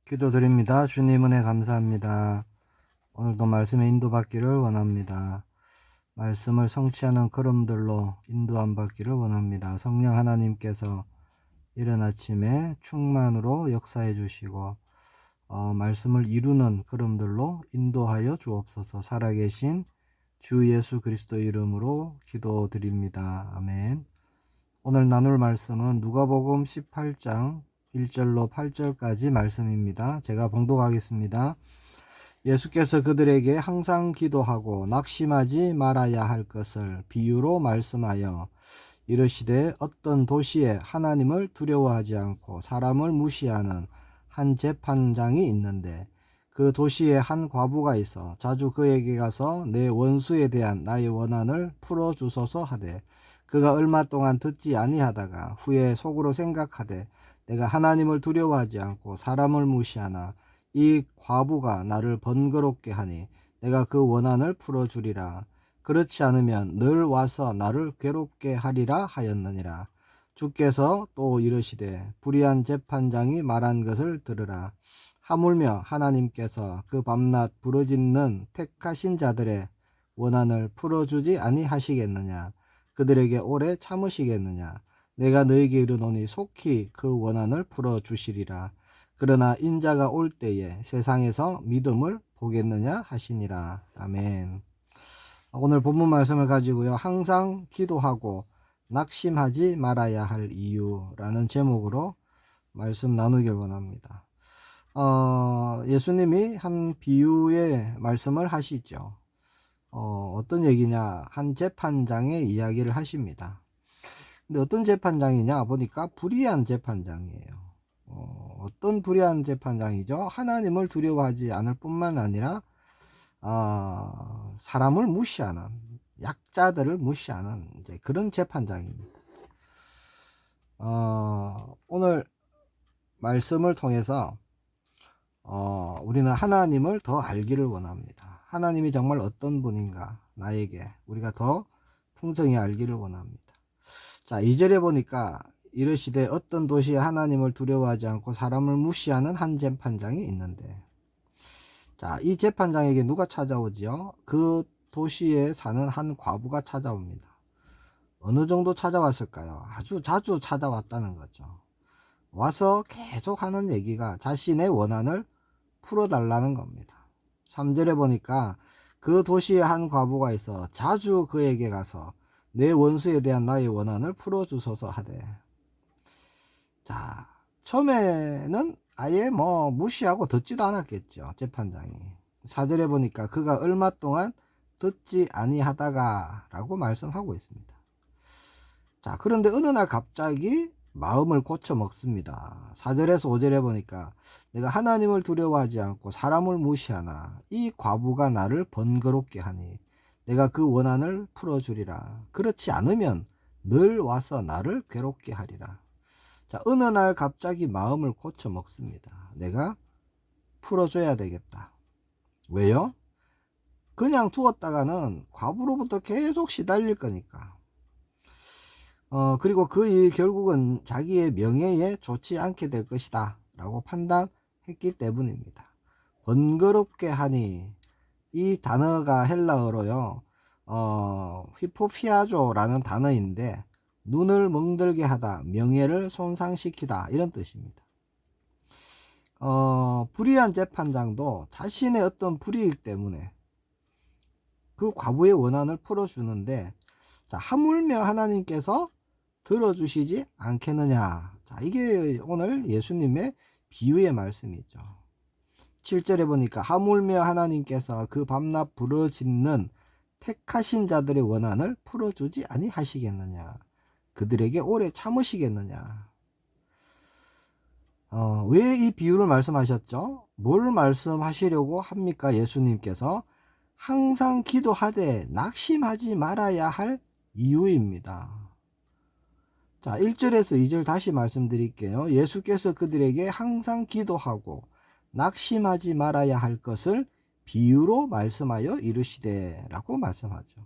기도드립니다. 주님 은혜 감사합니다. 오늘도 말씀에 인도받기를 원합니다. 말씀을 성취하는 걸음들로 인도함 받기를 원합니다. 성령 하나님께서 이른 아침에 충만으로 역사해 주시고 말씀을 이루는 걸음들로 인도하여 주옵소서. 살아계신 주 예수 그리스도 이름으로 기도드립니다. 아멘. 오늘 나눌 말씀은 누가복음 18장 1절로 8절까지 말씀입니다. 제가 봉독하겠습니다. 예수께서 그들에게 항상 기도하고 낙심하지 말아야 할 것을 비유로 말씀하여 이르시되 어떤 도시에 하나님을 두려워하지 않고 사람을 무시하는 한 재판장이 있는데 그 도시에 한 과부가 있어 자주 그에게 가서 내 원수에 대한 나의 원한을 풀어주소서 하되 그가 얼마 동안 듣지 아니하다가 후에 속으로 생각하되 내가 하나님을 두려워하지 않고 사람을 무시하나 이 과부가 나를 번거롭게 하니 내가 그 원한을 풀어주리라. 그렇지 않으면 늘 와서 나를 괴롭게 하리라 하였느니라. 주께서 또 이르시되 불의한 재판장이 말한 것을 들으라. 하물며 하나님께서 그 밤낮 부르짖는 택하신 자들의 원한을 풀어주지 아니하시겠느냐. 그들에게 오래 참으시겠느냐. 내가 너에게 이르노니 속히 그 원한을 풀어주시리라. 그러나 인자가 올 때에 세상에서 믿음을 보겠느냐 하시니라. 아멘. 오늘 본문 말씀을 가지고요. 항상 기도하고 낙심하지 말아야 할 이유라는 제목으로 말씀 나누길 원합니다. 예수님이 한 비유의 말씀을 하시죠. 어떤 얘기냐? 한 재판장의 이야기를 하십니다. 근데 어떤 재판장이냐 보니까 불의한 재판장이에요. 어떤 불의한 재판장이죠? 하나님을 두려워하지 않을 뿐만 아니라 사람을 무시하는, 약자들을 무시하는 이제 그런 재판장입니다. 오늘 말씀을 통해서 우리는 하나님을 더 알기를 원합니다. 하나님이 정말 어떤 분인가 나에게 우리가 더 풍성히 알기를 원합니다. 자, 2절에 보니까 이르시되 어떤 도시에 하나님을 두려워하지 않고 사람을 무시하는 한 재판장이 있는데, 자, 이 재판장에게 누가 찾아오지요? 그 도시에 사는 한 과부가 찾아옵니다. 어느 정도 찾아왔을까요? 아주 자주 찾아왔다는 거죠. 와서 계속 하는 얘기가 자신의 원한을 풀어달라는 겁니다. 3절에 보니까 그 도시에 한 과부가 있어 자주 그에게 가서 내 원수에 대한 나의 원한을 풀어주소서 하되, 자, 처음에는 아예 무시하고 듣지도 않았겠죠. 재판장이. 4절에 보니까 그가 얼마 동안 듣지 아니하다가 라고 말씀하고 있습니다. 자, 그런데 어느 날 갑자기 마음을 고쳐 먹습니다. 4절에서 5절에 보니까 내가 하나님을 두려워하지 않고 사람을 무시하나 이 과부가 나를 번거롭게 하니 내가 그 원한을 풀어주리라. 그렇지 않으면 늘 와서 나를 괴롭게 하리라. 자, 어느 날 갑자기 마음을 고쳐 먹습니다. 내가 풀어줘야 되겠다. 왜요? 그냥 두었다가는 과부로부터 계속 시달릴 거니까. 그리고 그 일 결국은 자기의 명예에 좋지 않게 될 것이다 라고 판단했기 때문입니다. 번거롭게 하니, 이 단어가 헬라어로요, 휘포피아조라는 단어인데 눈을 멍들게 하다, 명예를 손상시키다 이런 뜻입니다. 불의한 재판장도 자신의 어떤 불이익 때문에 그 과부의 원한을 풀어주는데, 자, 하물며 하나님께서 들어주시지 않겠느냐. 자, 이게 오늘 예수님의 비유의 말씀이죠. 7절에 보니까 하물며 하나님께서 그 밤낮 부르짖는 택하신 자들의 원한을 풀어주지 아니하시겠느냐. 그들에게 오래 참으시겠느냐. 왜 이 비유를 말씀하셨죠? 뭘 말씀하시려고 합니까? 예수님께서 항상 기도하되 낙심하지 말아야 할 이유입니다. 자, 1절에서 2절 다시 말씀드릴게요. 예수께서 그들에게 항상 기도하고 낙심하지 말아야 할 것을 비유로 말씀하여 이르시되 라고 말씀하죠.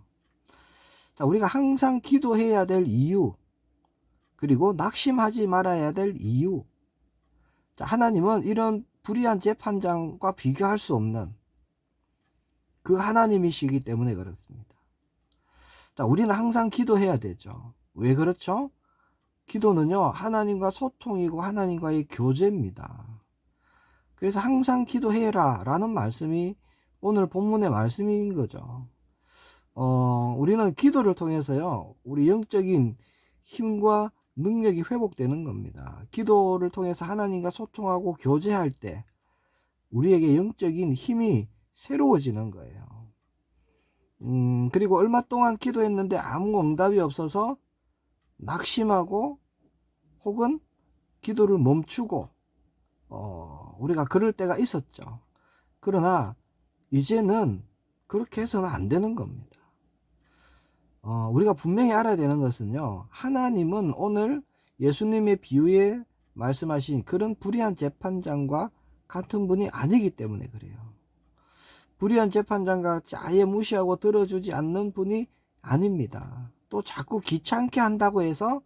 자, 우리가 항상 기도해야 될 이유, 그리고 낙심하지 말아야 될 이유. 자, 하나님은 이런 불의한 재판장과 비교할 수 없는 그 하나님이시기 때문에 그렇습니다. 자, 우리는 항상 기도해야 되죠. 왜 그렇죠? 기도는요, 하나님과 소통이고 하나님과의 교제입니다. 그래서 항상 기도해라 라는 말씀이 오늘 본문의 말씀인 거죠. 우리는 기도를 통해서요, 우리 영적인 힘과 능력이 회복되는 겁니다. 기도를 통해서 하나님과 소통하고 교제할 때 우리에게 영적인 힘이 새로워지는 거예요. 그리고 얼마 동안 기도했는데 아무 응답이 없어서 낙심하고 혹은 기도를 멈추고 우리가 그럴 때가 있었죠. 그러나 이제는 그렇게 해서는 안 되는 겁니다. 우리가 분명히 알아야 되는 것은요, 하나님은 오늘 예수님의 비유에 말씀하신 그런 불의한 재판장과 같은 분이 아니기 때문에 그래요. 불의한 재판장과 아예 무시하고 들어주지 않는 분이 아닙니다. 또 자꾸 귀찮게 한다고 해서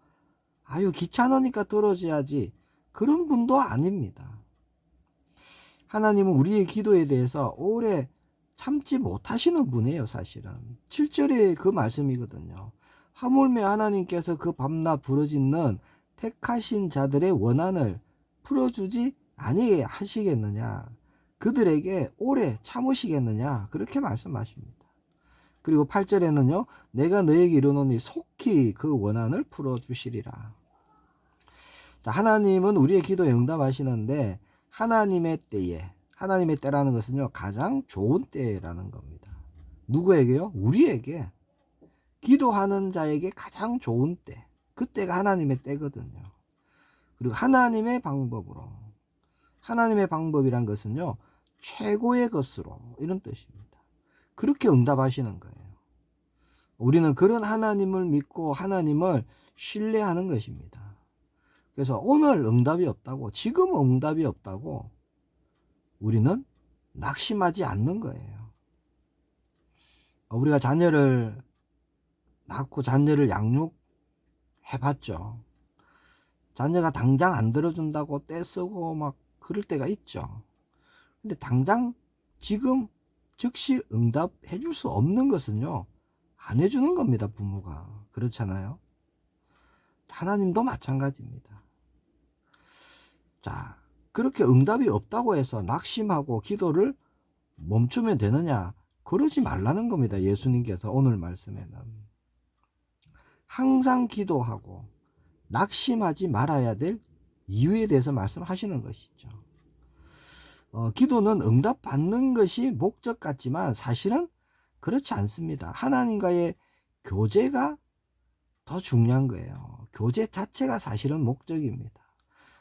아유 귀찮으니까 들어줘야지, 그런 분도 아닙니다. 하나님은 우리의 기도에 대해서 오래 참지 못하시는 분이에요. 사실은 7절에 그 말씀이거든요. 하물며 하나님께서 그 밤낮 부르짖는 택하신 자들의 원한을 풀어주지 아니게 하시겠느냐, 그들에게 오래 참으시겠느냐, 그렇게 말씀하십니다. 그리고 8절에는요, 내가 너에게 이르노니 속히 그 원한을 풀어주시리라. 자, 하나님은 우리의 기도에 응답하시는데 하나님의 때에, 하나님의 때라는 것은요, 가장 좋은 때라는 겁니다. 누구에게요? 우리에게. 기도하는 자에게 가장 좋은 때, 그때가 하나님의 때거든요. 그리고 하나님의 방법으로, 하나님의 방법이란 것은요, 최고의 것으로, 이런 뜻입니다. 그렇게 응답하시는 거예요. 우리는 그런 하나님을 믿고 하나님을 신뢰하는 것입니다. 그래서 오늘 응답이 없다고, 지금 응답이 없다고 우리는 낙심하지 않는 거예요. 우리가 자녀를 낳고 자녀를 양육해봤죠. 자녀가 당장 안 들어준다고 떼쓰고 막 그럴 때가 있죠. 근데 당장 지금 즉시 응답해 줄 수 없는 것은요, 안 해주는 겁니다. 부모가. 그렇잖아요. 하나님도 마찬가지입니다. 자, 그렇게 응답이 없다고 해서 낙심하고 기도를 멈추면 되느냐? 그러지 말라는 겁니다. 예수님께서 오늘 말씀에는. 항상 기도하고 낙심하지 말아야 될 이유에 대해서 말씀하시는 것이죠. 기도는 응답받는 것이 목적 같지만 사실은 그렇지 않습니다. 하나님과의 교제가 더 중요한 거예요. 교제 자체가 사실은 목적입니다.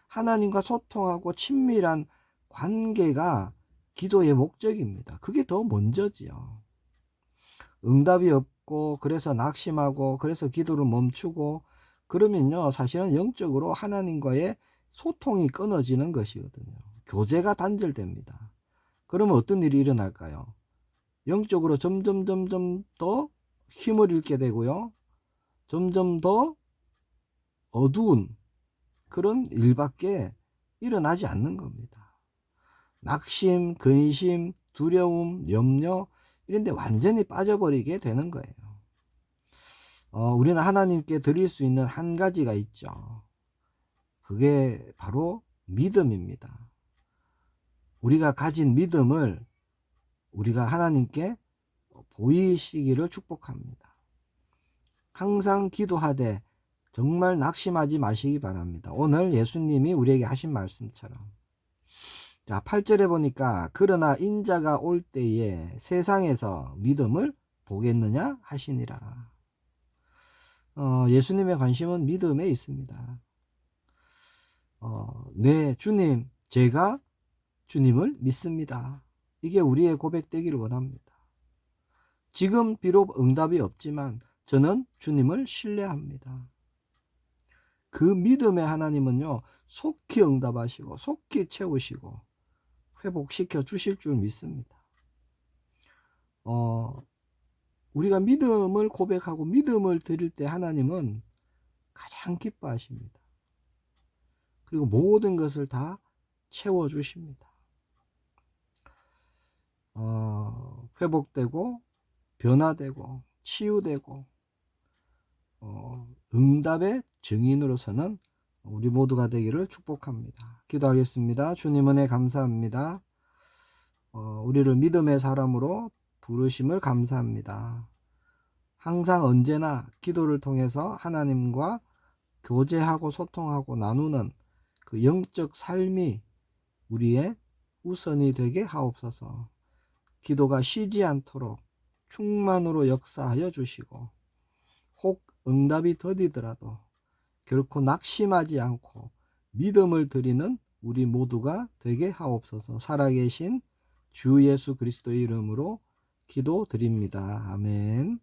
하나님과 소통하고 친밀한 관계가 기도의 목적입니다. 그게 더 먼저지요. 응답이 없고 그래서 낙심하고 그래서 기도를 멈추고 그러면요, 사실은 영적으로 하나님과의 소통이 끊어지는 것이거든요. 교제가 단절됩니다. 그러면 어떤 일이 일어날까요? 영적으로 점점 더 힘을 잃게 되고요, 점점 더 어두운 그런 일밖에 일어나지 않는 겁니다. 낙심, 근심, 두려움, 염려, 이런 데 완전히 빠져버리게 되는 거예요. 우리는 하나님께 드릴 수 있는 한 가지가 있죠. 그게 바로 믿음입니다. 우리가 가진 믿음을 우리가 하나님께 보이시기를 축복합니다. 항상 기도하되 정말 낙심하지 마시기 바랍니다. 오늘 예수님이 우리에게 하신 말씀처럼. 자, 8절에 보니까 그러나 인자가 올 때에 세상에서 믿음을 보겠느냐 하시니라. 예수님의 관심은 믿음에 있습니다. 네, 주님, 제가 주님을 믿습니다. 이게 우리의 고백되기를 원합니다. 지금 비록 응답이 없지만 저는 주님을 신뢰합니다. 그 믿음의 하나님은요, 속히 응답하시고 속히 채우시고 회복시켜 주실 줄 믿습니다. 우리가 믿음을 고백하고 믿음을 드릴 때 하나님은 가장 기뻐하십니다. 그리고 모든 것을 다 채워주십니다. 회복되고 변화되고 치유되고 응답의 증인으로서는 우리 모두가 되기를 축복합니다. 기도하겠습니다. 주님 은혜 감사합니다. 우리를 믿음의 사람으로 부르심을 감사합니다. 항상 언제나 기도를 통해서 하나님과 교제하고 소통하고 나누는 그 영적 삶이 우리의 우선이 되게 하옵소서. 기도가 쉬지 않도록 충만으로 역사하여 주시고, 혹 응답이 더디더라도 결코 낙심하지 않고 믿음을 드리는 우리 모두가 되게 하옵소서. 살아계신 주 예수 그리스도의 이름으로 기도드립니다. 아멘.